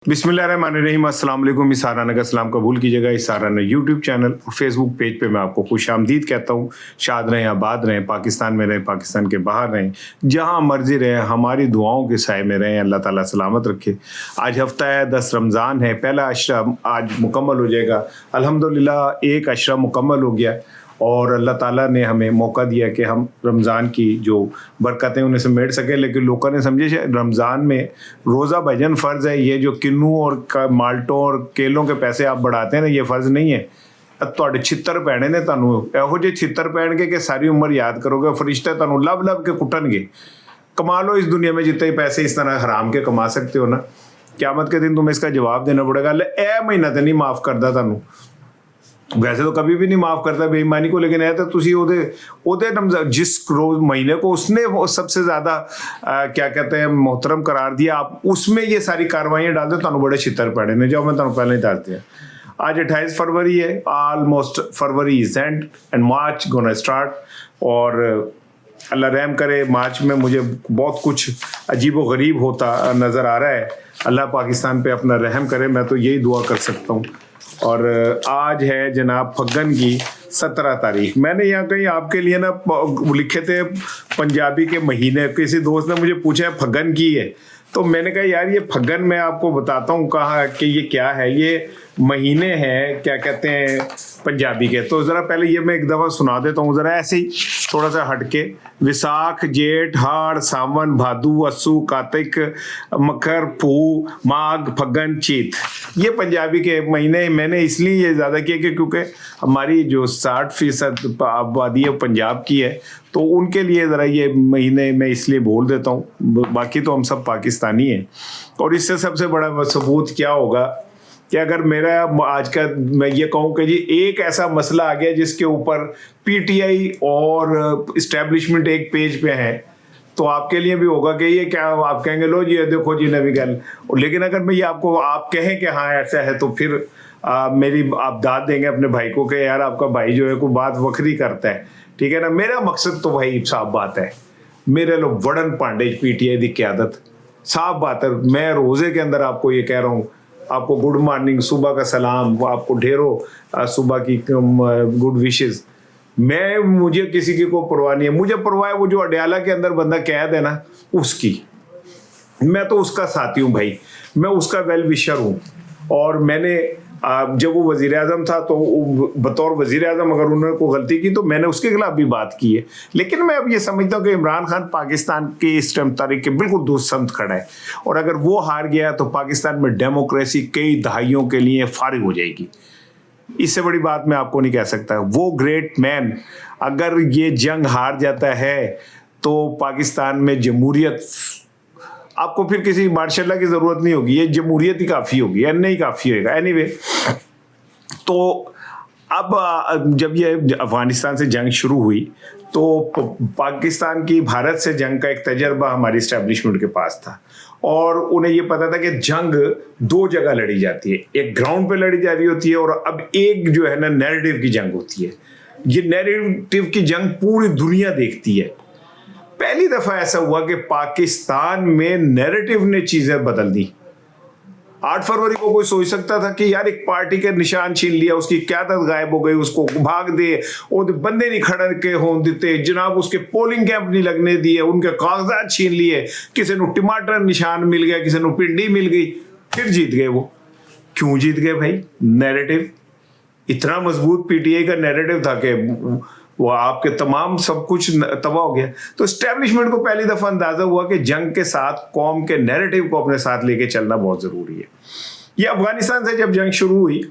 बिस्मिल्लाहिर्रहमानिर्रहीम, अस्सलाम वालेकुम। इसाराना का सलाम कबूल कीजिएगा। इसाराना यूट्यूब चैनल और फेसबुक पेज पे मैं आपको खुश आमदीद कहता हूँ। शाद रहें, आबाद रहें, पाकिस्तान में रहें, पाकिस्तान के बाहर रहें, जहाँ मर्जी रहें, हमारी दुआओं के साए में रहें। अल्लाह ताला सलामत रखे। आज हफ्ता है 10 रमज़ान है, पहला अशरा आज मुकम्मल हो जाएगा। अल्हम्दुलिल्लाह एक अशरा मुकम्मल हो गया और अल्लाह ताला ने हमें मौका दिया कि हम रमज़ान की जो बरकतें उन्हें समेट सकें। लेकिन लोगों ने समझे रमज़ान में रोज़ा भजन फ़र्ज़ है, ये जो किन्नू और माल्टों और केलों के पैसे आप बढ़ाते हैं ना, ये फ़र्ज़ नहीं है। ਤੁਹਾਡੇ ਛਿੱਤਰ ਪੈਣੇ ਨੇ, ਤੁਹਾਨੂੰ ਇਹੋ ਜਿਹੇ ਛਿੱਤਰ ਪੈਣਗੇ कि सारी उम्र याद करोगे। फरिश्ते ਤੁਹਾਨੂੰ लब लब के कुटनगे। कमा लो इस दुनिया में जितने पैसे इस तरह हराम के कमा सकते हो ना, क़यामत के दिन तुम्हें इसका जवाब देना पड़ेगा। ए महीना तो नहीं माफ़ करता ਤੁਹਾਨੂੰ, वैसे तो कभी भी नहीं माफ़ करता बेईमानी को, लेकिन है तो तुसी ओदे जिस रोज महीने को उसने सबसे ज़्यादा क्या कहते हैं मोहतरम करार दिया, आप उसमें ये सारी कार्रवाइयाँ डाल दो, तुहानू बड़े छितर पड़े ने। जो मैं तुहानू पहले ही दस दिया। आज 28 फरवरी है, almost February is and and March gonna start. और अल्लाह रहम करे, मार्च में मुझे बहुत कुछ अजीब व गरीब होता नज़र आ रहा है। अल्लाह पाकिस्तान पे अपना रहम करे, मैं तो यही दुआ कर सकता हूँ। और आज है जनाब फग्गन की 17 तारीख। मैंने यहाँ कहीं आपके लिए ना लिखे थे पंजाबी के महीने, किसी दोस्त ने मुझे पूछा है फग्गन की है, तो मैंने कहा यार ये फग्गन मैं आपको बताता हूँ कहाँ कि ये क्या है। ये महीने हैं क्या कहते हैं पंजाबी के, तो ज़रा पहले ये मैं एक दफ़ा सुना देता हूँ ज़रा ऐसे ही थोड़ा सा हटके। विसाख, जेठ, हाड़, सावन, भादू, अस्सू, कार्तिक, मकर, पू, माघ, फग्गन, चीत, ये पंजाबी के महीने। मैंने इसलिए ये ज़्यादा किया कि क्योंकि हमारी जो 60% आबादी है पंजाब की है, तो उनके लिए ज़रा ये महीने मैं इसलिए बोल देता हूँ। बाकी तो हम सब पाकिस्तानी हैं। और इससे सबसे बड़ा सबूत क्या होगा कि अगर मेरा आज का मैं ये कहूँ कि जी एक ऐसा मसला आ गया जिसके ऊपर पीटीआई और इस्टेब्लिशमेंट एक पेज पे हैं, तो आपके लिए भी होगा कि ये क्या, आप कहेंगे लो जी देखो जी नवी गल। लेकिन अगर मैं ये आपको आप कहें कि हाँ ऐसा है, तो फिर मेरी आप दाद देंगे अपने भाई को कि यार आपका भाई जो है कोई बात वक्री करता है, ठीक है ना। मेरा मकसद तो भाई साफ बात है, मेरे लोग वड़न पांडे पीटीआई की क्यादत साफ बात है। मैं रोज़े के अंदर आपको ये कह रहा हूँ, आपको गुड मॉर्निंग, सुबह का सलाम, आपको ढेरों सुबह की गुड विशेस। मुझे किसी की को परवाह नहीं है। मुझे परवाह है वो जो अडयाला के अंदर बंदा कैद है ना, उसकी। मैं तो उसका साथी हूँ भाई, मैं उसका वेल विशर हूँ। और मैंने जब वो वज़ीर आज़म था तो बतौर वज़ीर आज़म अगर उन्होंने कोई गलती की तो मैंने उसके खिलाफ भी बात की है। लेकिन मैं अब ये समझता हूँ कि इमरान खान पाकिस्तान के इस टाइम तारीख के बिल्कुल दुस्समत खड़ा है, और अगर वो हार गया तो पाकिस्तान में डेमोक्रेसी कई दहाइयों के लिए फारिग हो जाएगी। इससे बड़ी बात मैं आपको नहीं कह सकता। वो ग्रेट मैन अगर ये जंग हार जाता है तो पाकिस्तान में जमहूरियत, आपको फिर किसी मार्शल की ज़रूरत नहीं होगी, ये जमहूरियत ही काफ़ी होगी, एन ही काफ़ी होगा। एनीवे, तो अब जब ये अफ़गानिस्तान से जंग शुरू हुई तो पाकिस्तान की भारत से जंग का एक तजर्बा हमारी इस्टेब्लिशमेंट के पास था, और उन्हें ये पता था कि जंग दो जगह लड़ी जाती है, एक ग्राउंड पे लड़ी जा रही होती है और अब एक जो है ना नैरेटिव की जंग होती है। ये नैरेटिव की जंग पूरी दुनिया देखती है। पहली दफा ऐसा हुआ कि पाकिस्तान में नैरेटिव ने चीजें बदल दी। 8 फरवरी को कोई सोच सकता था कि यार एक पार्टी के निशान छीन लिया, उसकी क्यादत गायब हो गई, उसको भाग दे, और बंदे नहीं खड़े के होने देते जनाब, उसके पोलिंग कैंप नहीं लगने दिए, उनके कागजात छीन लिए, किसी को टमाटर निशान मिल गया, किसी को पिंडी मिल गई, फिर जीत गए। वो क्यों जीत गए भाई? नैरेटिव इतना मजबूत पीटीआई का नैरेटिव था कि वो आपके तमाम सब कुछ तबाह हो गया। तो एस्टेब्लिशमेंट को पहली दफा अंदाजा हुआ कि जंग के साथ कौम के नैरेटिव को अपने साथ लेके चलना बहुत जरूरी है। ये अफगानिस्तान से जब जंग शुरू हुई,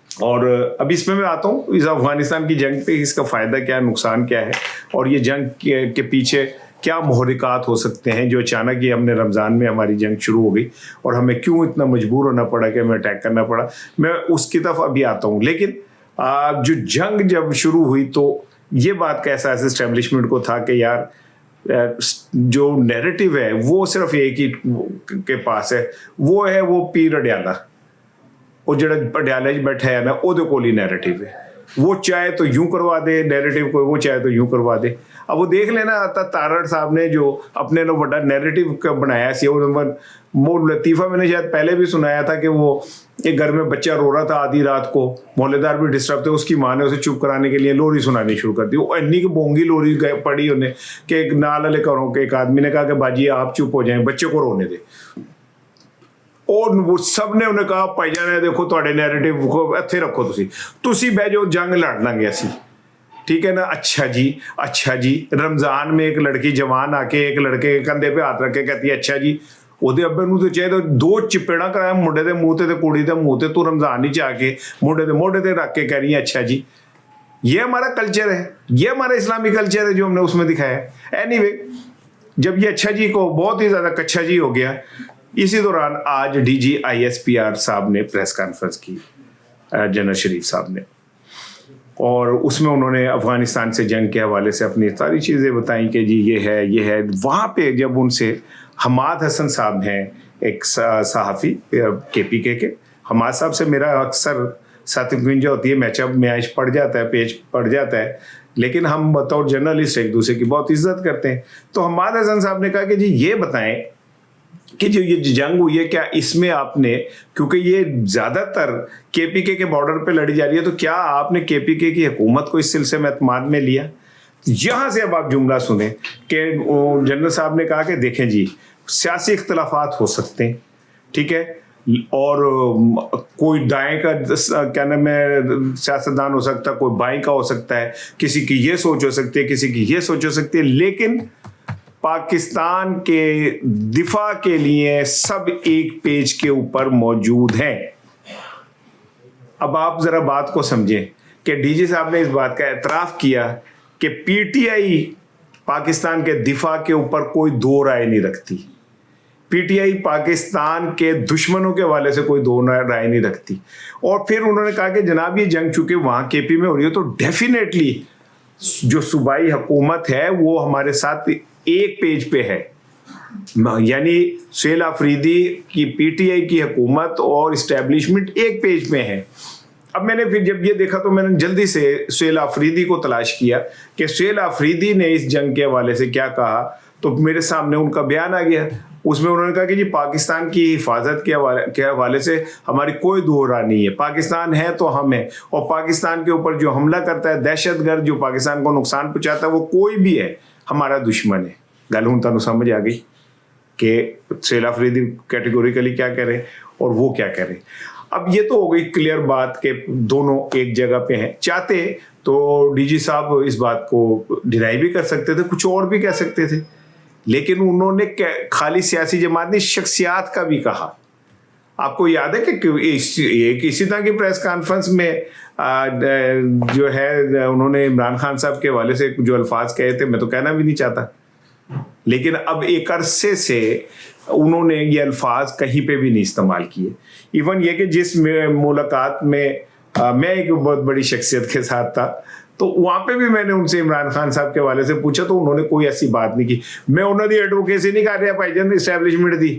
और अब इसमें मैं आता हूँ इस अफगानिस्तान की जंग पे, इसका फायदा क्या है, नुकसान क्या है, और ये जंग के पीछे क्या मुहरिकात हो सकते हैं जो अचानक ही हमने रमज़ान में हमारी जंग शुरू हो गई और हमें क्यों इतना मजबूर होना पड़ा कि हमें अटैक करना पड़ा। मैं उसकी तरफ अभी आता हूँ। लेकिन जो जंग जब शुरू हुई तो ये बात का एहसास इस्टेब्लिशमेंट को था कि यार जो नैरेटिव है वो सिर्फ एक ही के पास है, वो है वो पीर अडयाला। और जो अडयाला बैठा है ना, ਉਹਦੇ ਕੋਲ ही नैरेटिव है। वो चाहे तो यूं करवा दे नैरेटिव को, वो चाहे तो यूं करवा दे। अब वो देख लेना तारड़ साहब ने जो अपने लो बड़ा नैरेटिव बनाया सी, वो लतीफ़ा मैंने शायद पहले भी सुनाया था कि वो एक घर में बच्चा रो रहा था आधी रात को, मोहल्लेदार भी डिस्टर्ब थे, उसकी माँ ने उसे चुप कराने के लिए लोरी सुनानी शुरू कर दी। वो इन्नी की बोंगी लोरी पड़ी उन्हें कि एक नाल वाले घरों के एक आदमी ने कहा कि बाजी आप चुप हो जाएं, बच्चे को रोने दे। और वो सब ने उन्हें कहा भाईजान देखो ਤੁਹਾਡੇ नैरेटिव को ਇੱਥੇ ਰੱਖੋ, ਤੁਸੀਂ ਬਹਿ ਜਾਓ, जंग लड़ लांगे ਅਸੀਂ, ठीक है ना। अच्छा जी रमजान में एक लड़की जवान आके एक लड़के के कंधे पे हाथ रख के कहती है अच्छा जी, ਉਹਦੇ ਅੱਬੇ ਨੂੰ ਤੇ ਚਾਹੀਦਾ 2 ਚਪੇੜਾਂ ਕਰਾਇਆ ਮੁੰਡੇ ਦੇ ਮੂੰਹ ਤੇ ਕੁੜੀ ਦੇ ਮੂੰਹ ਤੇ, ਤੂੰ ਰਮਜ਼ਾਨ ਨਹੀਂ ਜਾ ਕੇ ਮੁੰਡੇ ਦੇ ਮੋਢੇ ਤੇ ਰੱਖ ਕੇ कह रही है अच्छा जी। ये हमारा कल्चर है, ये हमारा इस्लामी कल्चर है जो हमने उसमें दिखाया है। एनीवे, जब ये अच्छा जी को बहुत ही ज़्यादा कच्चा जी हो गया, इसी दौरान आज DGISPR साहब ने प्रेस कॉन्फ्रेंस की, जनरल शरीफ साहब ने, और उसमें उन्होंने अफ़गानिस्तान से जंग के हवाले से अपनी सारी चीज़ें बताई कि जी ये है। वहाँ पे जब उनसे हमाद हसन साहब हैं, एक सहाफ़ी KPK के, हमाद साहब से मेरा अक्सर 751 होती है, मैच पड़ जाता है, पेज पड़ जाता है, लेकिन हम बतौर जर्नलिस्ट एक दूसरे की बहुत इज्जत करते हैं। तो हमाद हसन साहब ने कहा कि जी ये बताएं कि जो ये जंग हुई है क्या इसमें आपने, क्योंकि ये ज़्यादातर KPK के बॉर्डर पे लड़ी जा रही है, तो क्या आपने KPK की हुकूमत को इस सिलसिले में एतमाद में लिया? यहाँ से अब आप जुमला सुने कि जनरल साहब ने कहा कि देखें जी सियासी इख्तलाफात हो सकते हैं, ठीक है, और कोई दाएं का क्या नाम है सियासतदान हो सकता है, कोई बाएं का हो सकता है, किसी की ये सोच हो सकती है, किसी की ये सोच हो सकती है, लेकिन पाकिस्तान के दिफा के लिए सब एक पेज के ऊपर मौजूद हैं। अब आप जरा बात को समझें कि DG साहब ने इस बात का एतराफ़ किया कि PTI पाकिस्तान के दिफा के ऊपर कोई दो राय नहीं रखती, PTI पाकिस्तान के दुश्मनों के हवाले से कोई दो राय नहीं रखती। और फिर उन्होंने कहा कि जनाब ये जंग चूँकि वहाँ KP में हो रही है, तो डेफिनेटली जो सूबाई हुकूमत है वो हमारे साथ एक पेज पे है, यानी सुहेल आफरीदी की PTI की हुकूमत और इस्टेब्लिशमेंट एक पेज पे है। अब मैंने फिर जब ये देखा तो मैंने जल्दी से सुहेल आफरीदी को तलाश किया कि सुहेल आफरीदी ने इस जंग के हवाले से क्या कहा, तो मेरे सामने उनका बयान आ गया। उसमें उन्होंने कहा कि जी पाकिस्तान की हिफाजत के हवाले से हमारी कोई दो राय नहीं है, पाकिस्तान है तो हम हैं, और पाकिस्तान के ऊपर जो हमला करता है दहशतगर्द जो पाकिस्तान को नुकसान पहुँचाता है वो कोई भी है हमारा दुश्मन है। गल हूँ तुहानू समझ आ गई कि सुहेल आफरीदी कैटेगोरिकली क्या कह रहे और वो क्या कह रहे। अब ये तो हो गई क्लियर बात कि दोनों एक जगह पे हैं। चाहते तो DG साहब इस बात को डिनाई भी कर सकते थे, कुछ और भी कह सकते थे, लेकिन उन्होंने खाली सियासी जमात नहीं शख्सियात का भी कहा। आपको याद है कि इसी तरह की प्रेस कॉन्फ्रेंस में जो है उन्होंने इमरान खान साहब के हवाले से जो अल्फाज कहे थे, मैं तो कहना भी नहीं चाहता, लेकिन अब एक अरसे से उन्होंने ये अल्फाज कहीं पे भी नहीं इस्तेमाल किए। इवन ये कि जिस मुलाकात में मैं एक बहुत बड़ी शख्सियत के साथ था, तो वहाँ पे भी मैंने उनसे इमरान खान साहब के हवाले से पूछा, तो उन्होंने कोई ऐसी बात नहीं की। मैं उन्होंने एडवोकेसी नहीं कर रहा भाईजान इस्टेब्लिशमेंट दी,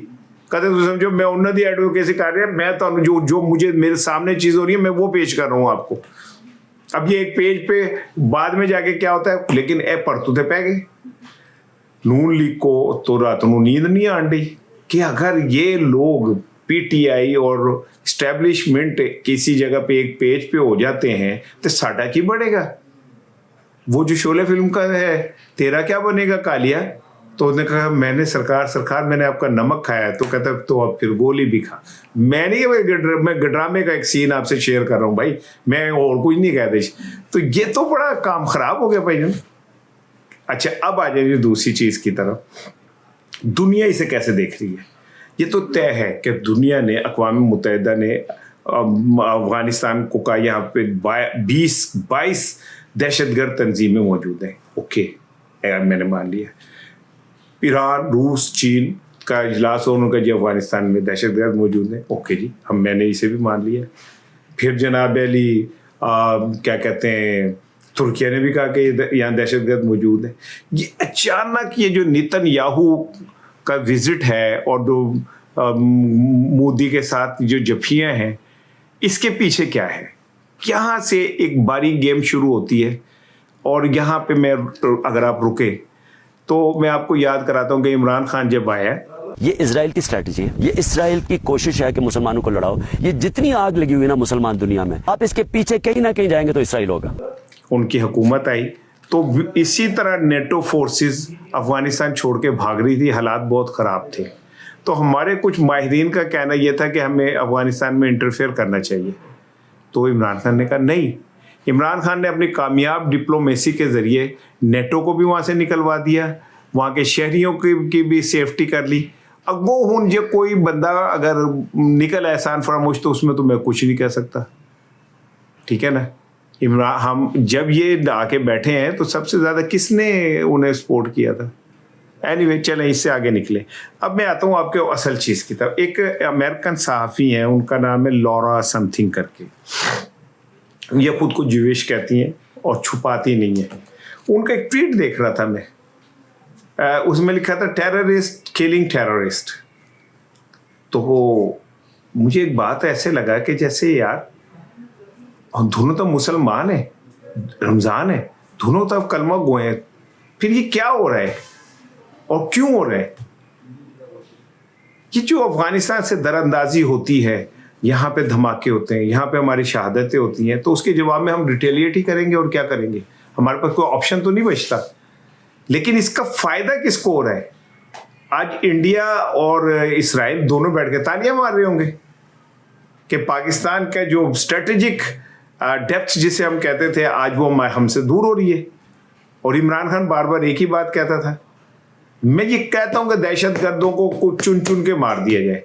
कहते तो समझो मैं उन्होंने एडवोकेसी कर रहा, मैं तो जो मुझे मेरे सामने चीज़ हो रही है मैं वो पेश कर रहा हूँ आपको। अब ये एक पेज पे बाद में जाके क्या होता है, लेकिन ए परतूते पै गए। नून लीग को तो रात को नींद नहीं आन रही कि अगर ये लोग PTI और इस्टेब्लिशमेंट किसी जगह पे एक पेज पे हो जाते हैं तो साडा की बढ़ेगा। वो जो शोले फिल्म का है तेरा क्या बनेगा कालिया, तो उसने कहा मैंने सरकार मैंने आपका नमक खाया, तो कहता तो अब फिर गोली भी खा। मैं ड्रामे का एक सीन आपसे शेयर कर रहा हूँ भाई, मैं और कुछ नहीं कहते। तो ये तो बड़ा काम खराब हो गया भाई। अच्छा अब आ जाइए दूसरी चीज़ की तरफ, दुनिया इसे कैसे देख रही है। ये तो तय है कि दुनिया ने, अक़वाम मुत्तहिदा ने अफ़गानिस्तान को कहा यहाँ पे 22 दहशतगर्द तंजीमें मौजूद हैं। ओके मैंने मान लिया। ईरान, रूस, चीन का इजलास हो, उनका जी अफ़गानिस्तान में दहशतगर्द मौजूद हैं। ओके जी, मैंने इसे भी मान लिया। फिर जनाब अली क्या कहते हैं, तुर्किया ने भी कहा कि यहाँ दहशतगर्द मौजूद है। ये अचानक ये जो नेतन्याहू का विजिट है और जो मोदी के साथ जो जफियाँ हैं, इसके पीछे क्या है, यहाँ से एक बारीक गेम शुरू होती है। और यहाँ पे मैं, अगर आप रुके तो मैं आपको याद कराता हूँ कि इमरान खान जब आया, ये इजराइल की स्ट्रैटेजी है, ये इजराइल की कोशिश है कि मुसलमानों को लड़ाओ। ये जितनी आग लगी हुई ना मुसलमान दुनिया में, आप इसके पीछे कहीं ना कहीं जाएंगे तो इजराइल होगा। उनकी हुकूमत आई तो इसी तरह नेटो फोर्सेस अफगानिस्तान छोड़ के भाग रही थी, हालात बहुत ख़राब थे। तो हमारे कुछ माहिरीन का कहना यह था कि हमें अफगानिस्तान में इंटरफेयर करना चाहिए। तो इमरान खान ने कहा नहीं। इमरान खान ने अपनी कामयाब डिप्लोमेसी के ज़रिए नेटो को भी वहाँ से निकलवा दिया, वहाँ के शहरियों की भी सेफ्टी कर ली। अब वो हूँ जो कोई बंदा अगर निकल एहसान फरामोश तो उसमें तो मैं कुछ नहीं कह सकता, ठीक है ना। इमरान, हम जब ये आके बैठे हैं तो सबसे ज़्यादा किसने उन्हें सपोर्ट किया था। एनीवे, चलें इससे आगे निकले। अब मैं आता हूँ आपके असल चीज़ की तरफ। एक अमेरिकन सहाफ़ी हैं, उनका नाम है लॉरा समथिंग करके। ये खुद को ज्यूइश कहती हैं और छुपाती नहीं है। उनका एक ट्वीट देख रहा था मैं, उसमें लिखा था टेररिस्ट किलिंग टेररिस्ट। तो मुझे एक बात ऐसे लगा कि जैसे यार दोनों तो मुसलमान हैं, रमज़ान है, दोनों तरफ कलमा गो हैं, फिर ये क्या हो रहा है और क्यों हो रहा है। कि जो अफगानिस्तान से दरअंदाजी होती है, यहाँ पे धमाके होते हैं, यहाँ पे हमारी शहादतें होती हैं, तो उसके जवाब में हम रिटेलिएट ही करेंगे और क्या करेंगे, हमारे पास कोई ऑप्शन तो नहीं बचता। लेकिन इसका फ़ायदा किसको हो रहा है। आज इंडिया और इसराइल दोनों बैठ के तालियां मार रहे होंगे कि पाकिस्तान का जो स्ट्रेटेजिक डेप्थ जिसे हम कहते थे, आज वो हमसे दूर हो रही है। और इमरान खान बार बार एक ही बात कहता था, मैं ये कहता हूं कि दहशत गर्दों को चुन चुन के मार दिया जाए।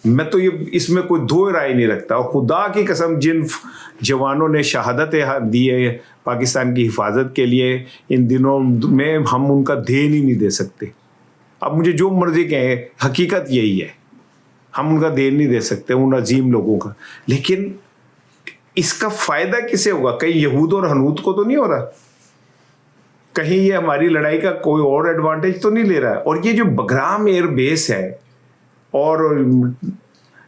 मैं तो ये इसमें कोई दो राय नहीं रखता। और खुदा की कसम, जिन जवानों ने शहादतें दी है पाकिस्तान की हिफाजत के लिए, इन दिनों में हम उनका देन ही नहीं दे सकते। अब मुझे जो मर्जी कहें, हकीकत यही है, हम उनका देन नहीं दे सकते उन अजीम लोगों का। लेकिन इसका फ़ायदा किसे होगा। कहीं यहूद और हनूद को तो नहीं हो रहा, कहीं ये हमारी लड़ाई का कोई और एडवांटेज तो नहीं ले रहा है। और ये जो बगराम एयर बेस है, और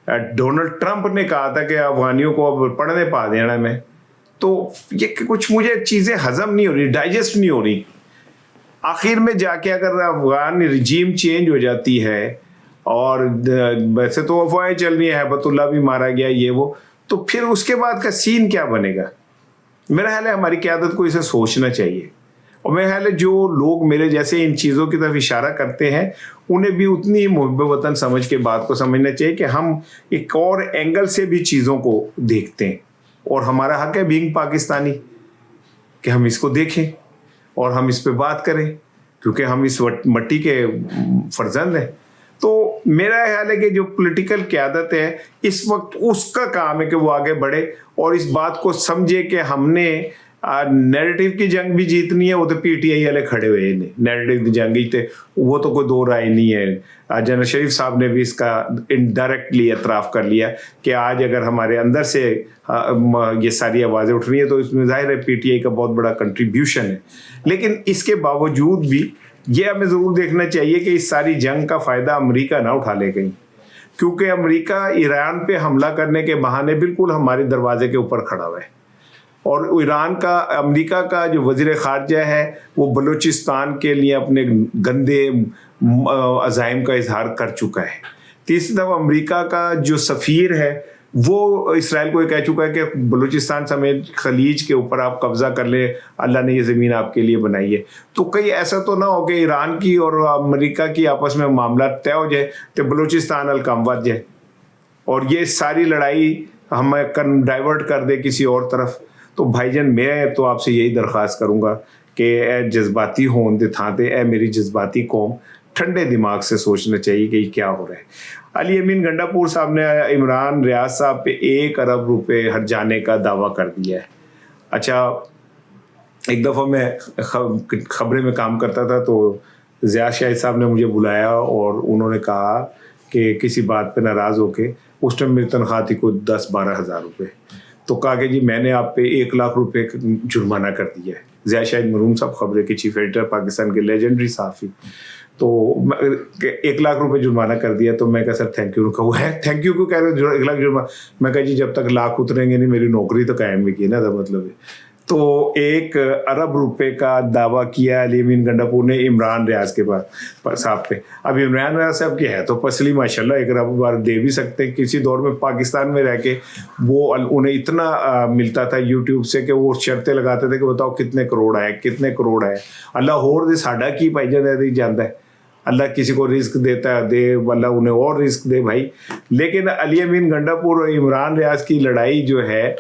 डोनाल्ड ट्रंप ने कहा था कि अफगानियों को अब पढ़ने पा देना में, तो ये कुछ मुझे चीज़ें हजम नहीं हो रही, डाइजेस्ट नहीं हो रही। आखिर में जाके अगर अफगान रिजीम चेंज हो जाती है, और वैसे तो अफवाहें चल रही है हैबतुल्लाह भी मारा गया ये वो, तो फिर उसके बाद का सीन क्या बनेगा। मेरा ख्याल है हमारी क़यादत को इसे सोचना चाहिए। और मेरा ख्याल है जो लोग मेरे जैसे इन चीज़ों की तरफ इशारा करते हैं, उन्हें भी उतनी ही मुहब्ब वतन समझ के बात को समझना चाहिए कि हम एक और एंगल से भी चीज़ों को देखते हैं। और हमारा हक है बीइंग पाकिस्तानी कि हम इसको देखें और हम इस पे बात करें, क्योंकि हम इस मट्टी के फर्जंद हैं। तो मेरा ख्याल है कि जो पॉलिटिकल क़यादत है इस वक्त, उसका काम है कि वो आगे बढ़े और इस बात को समझे कि हमने नैरेटिव की जंग भी जीतनी है। वो तो पीटीआई वाले खड़े हुए हैं, नैरेटिव की जंग जीते, वो तो कोई दो राय नहीं है। जनरल शरीफ साहब ने भी इसका इनडायरेक्टली एतराफ़ कर लिया कि आज अगर हमारे अंदर से ये सारी आवाज़ें उठ रही हैं तो इसमें ज़ाहिर है पीटीआई का बहुत बड़ा कंट्रीब्यूशन है। लेकिन इसके बावजूद भी ये हमें ज़रूर देखना चाहिए कि इस सारी जंग का फ़ायदा अमेरिका ना उठा ले कहीं, क्योंकि अमेरिका ईरान पे हमला करने के बहाने बिल्कुल हमारे दरवाजे के ऊपर खड़ा हुआ है। और ईरान का, अमेरिका का जो वज़ीर ख़ारजा है वो बलूचिस्तान के लिए अपने गंदे अज़ाइम का इजहार कर चुका है। तीसरी तरफ अमेरिका का जो सफ़ीर है वो इसराइल को ये कह चुका है कि बलूचिस्तान समेत खलीज के ऊपर आप कब्ज़ा कर ले, अल्लाह ने ये ज़मीन आपके लिए बनाई है। तो कहीं ऐसा तो ना हो कि ईरान की और अमेरिका की आपस में मामला तय हो जाए तो बलूचिस्तान अलकम वध जाए और ये सारी लड़ाई हमें डाइवर्ट कर दे किसी और तरफ। तो भाईजान, मैं तो आपसे यही दरख्वास्त करूँगा कि ए जज्बाती हों दे थाते, ए मेरी जज्बाती कौम, ठंडे दिमाग से सोचना चाहिए कि क्या हो रहा है। अली अमीन गंडापुर साहब ने इमरान रियाज साहब पे 1 अरब रुपए हर जाने का दावा कर दिया है। अच्छा, एक दफ़ा मैं खबरें में काम करता था तो ज़िया शाहिद साहब ने मुझे बुलाया और उन्होंने कहा कि किसी बात पे नाराज़ होके, उस टाइम मेरी तनख्वाह थी कोई 10-12 हज़ार रुपये, तो कहा कि जी मैंने आप पे 1 लाख रुपए जुर्माना कर दिया है। ज़िया शाहिद मरूम साहब खबरें के चीफ एडिटर, पाकिस्तान के लेजेंडरी सहाफ़ी। तो 1 लाख रुपए जुर्माना कर दिया। तो मैं कहा सर थैंक यू, कहूँ है थैंक यू क्यों कह रहे हो, 1 लाख जुर्माना। मैं कहा जी जब तक लाख उतरेंगे नहीं मेरी नौकरी तो कायम नहीं की ना, तो मतलब है। तो 1 अरब रुपए का दावा किया अली अमीन गंडापुर ने इमरान रियाज के पास साहब पे। अब इमरान रियाज साहब की है तो पसली माशाल्लाह 1 अरब बार दे भी सकते हैं। किसी दौर में पाकिस्तान में रह के वो उन्हें इतना मिलता था यूट्यूब से कि वो शर्तें लगाते थे कि बताओ कितने करोड़ आए, कितने करोड़ आए। अल्लाह होर दे साडा की भाईजान जानता है, अल्लाह किसी को रिस्क देता है दे, अल्लाह उन्हें और रिस्क दे भाई। लेकिन अली अमीन गंडापुर और इमरान रियाज की लड़ाई जो है,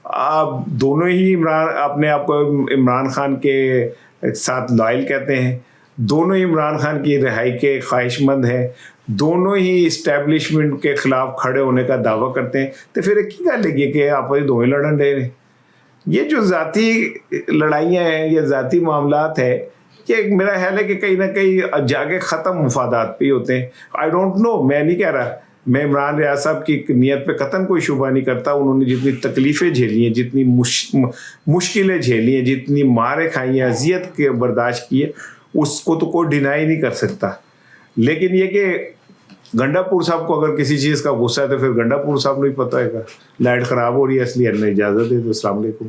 आप दोनों ही इमरान अपने आप को इमरान खान के साथ लॉयल कहते हैं, दोनों ही इमरान खान की रिहाई के ख्वाहिशमंद हैं, दोनों ही इस्टेब्लिशमेंट के खिलाफ खड़े होने का दावा करते हैं। तो फिर एक ही गल है कि आप दो ही लड़न डे ने। ये जो ज़ाती लड़ाइयाँ हैं, ये ज़ाती मामलात है, ये मेरा ख्याल है कि कहीं ना कहीं जाके ख़त्म मुफादात पे होते हैं। आई डोंट नो, मैं नहीं कह रहा, मैं इमरान रियाज साहब की नीयत पे कतन कोई शुबा नहीं करता। उन्होंने जितनी तकलीफ़ें झेली हैं, जितनी मुश्किलें झेली हैं, जितनी मारें खाई हैं, अजियत के बर्दाश्त की है, उसको तो कोई डिनाई नहीं कर सकता। लेकिन ये कि गंडापुर साहब को अगर किसी चीज़ का गुस्सा है तो फिर गंडापुर साहब को ही पता है। लाइट ख़राब हो रही है इसलिए हमें इजाज़त दे दो। अस्सलाम वालेकुम।